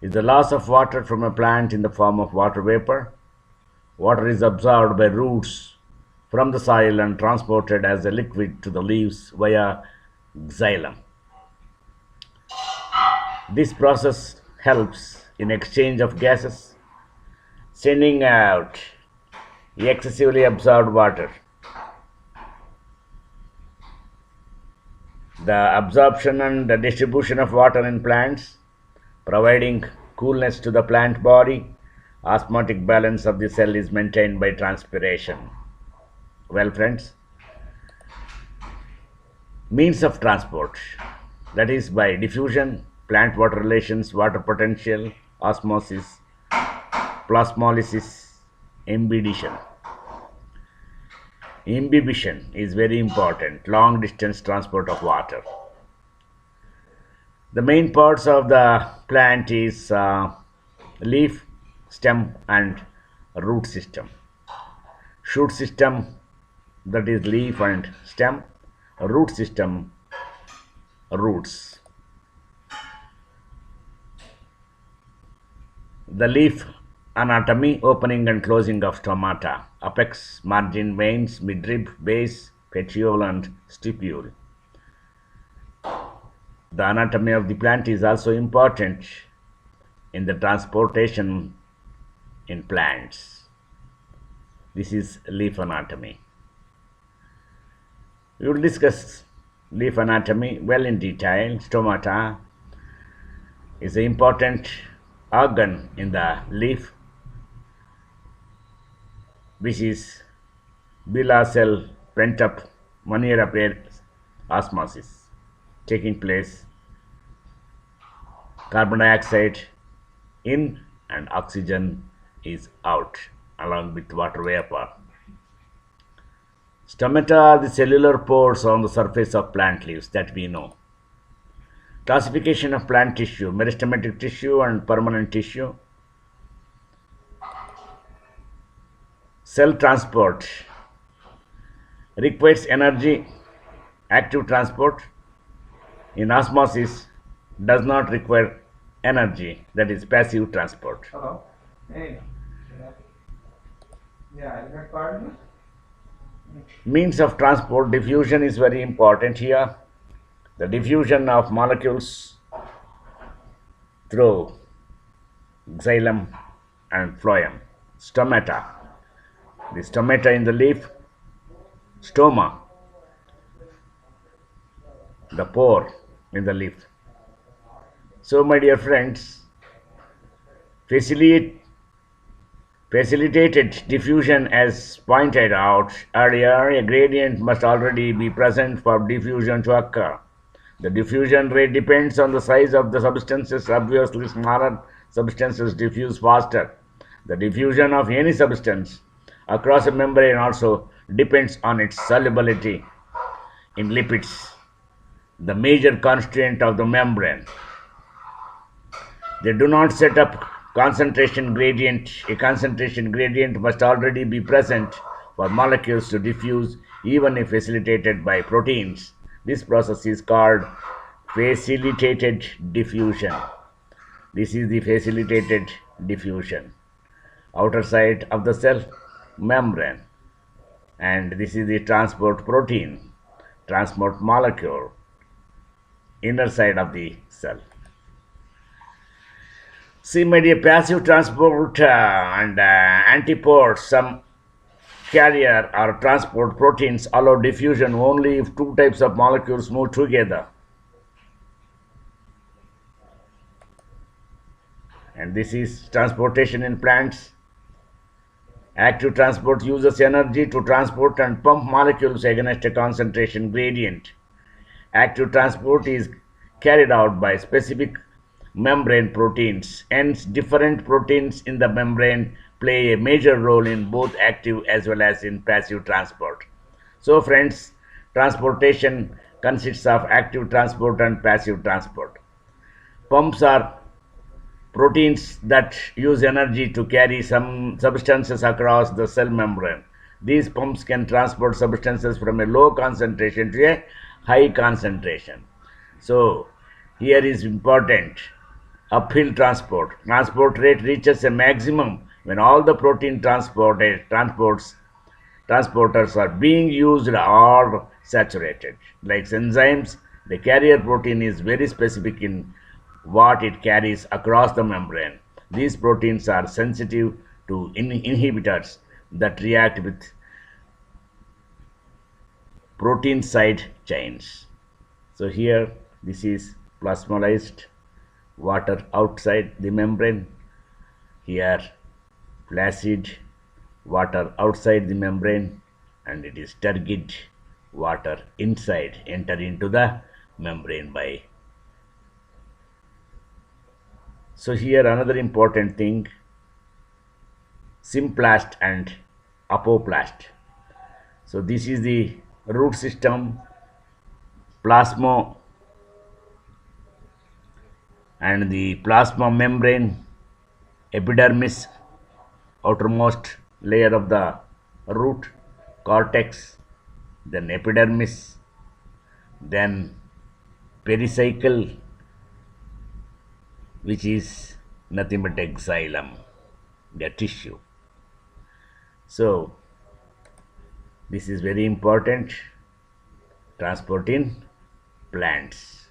is the loss of water from a plant in the form of water vapor. Water is absorbed by roots from the soil and transported as a liquid to the leaves via xylem. This process helps in exchange of gases, sending out excessively absorbed water. The absorption and the distribution of water in plants, providing coolness to the plant body. Osmotic balance of the cell is maintained by transpiration. Well, friends, means of transport, that is by diffusion, plant water relations, water potential, osmosis, plasmolysis, imbibition. Imbibition is very important, long distance transport of water. The main parts of the plant is leaf, stem and root system. Shoot system, that is leaf and stem. Root system, roots. The leaf anatomy, opening and closing of stomata, apex, margin, veins, midrib, base, petiole and stipule. The anatomy of the plant is also important in the transportation in plants. This is leaf anatomy. We will discuss leaf anatomy well in detail. Stomata is an important organ in the leaf, which is bila cell pent up 1 year of air osmosis taking place. Carbon dioxide in and oxygen is out along with water vapor. Stomata are the cellular pores on the surface of plant leaves that we know. Classification of plant tissue, meristematic tissue and permanent tissue. Cell transport requires energy, active transport. In osmosis does not require energy, that is passive transport. Hello. Hey. Yeah, I got pardon. Means of transport, diffusion is very important here. The diffusion of molecules through xylem and phloem. Stomata, the stomata in the leaf, stoma, the pore in the leaf. So my dear friends, facilitated diffusion, as pointed out earlier, a gradient must already be present for diffusion to occur. The diffusion rate depends on the size of the substances. Obviously, smaller substances diffuse faster. The diffusion of any substance across a membrane also depends on its solubility in lipids, the major constraint of the membrane. They do not set up concentration gradient. A concentration gradient must already be present for molecules to diffuse, even if facilitated by proteins. This process is called facilitated diffusion. This is the facilitated diffusion. Outer side of the cell membrane, and this is the transport protein, transport molecule, inner side of the cell. See, my dear, passive transport and antipodes, some carrier or transport proteins allow diffusion only if two types of molecules move together. And this is transportation in plants. Active transport uses energy to transport and pump molecules against a concentration gradient. Active transport is carried out by specific membrane proteins. Hence, different proteins in the membrane play a major role in both active as well as in passive transport. So friends, transportation consists of active transport and passive transport. Pumps are proteins that use energy to carry some substances across the cell membrane. These pumps can transport substances from a low concentration to a high concentration. So here is important uphill transport. Transport rate reaches a maximum when all the protein transporters are being used or saturated. Like enzymes, the carrier protein is very specific in what it carries across the membrane. These proteins are sensitive to inhibitors that react with protein side chains. So here this is plasmolysed water outside the membrane. Here flaccid water outside the membrane, and it is turgid water inside enter into the membrane by. So here another important thing, symplast and apoplast. So this is the root system, plasma and the plasma membrane, epidermis, outermost layer of the root, cortex, then epidermis, then pericycle, which is nothing but xylem, the tissue. So this is very important, transport in plants.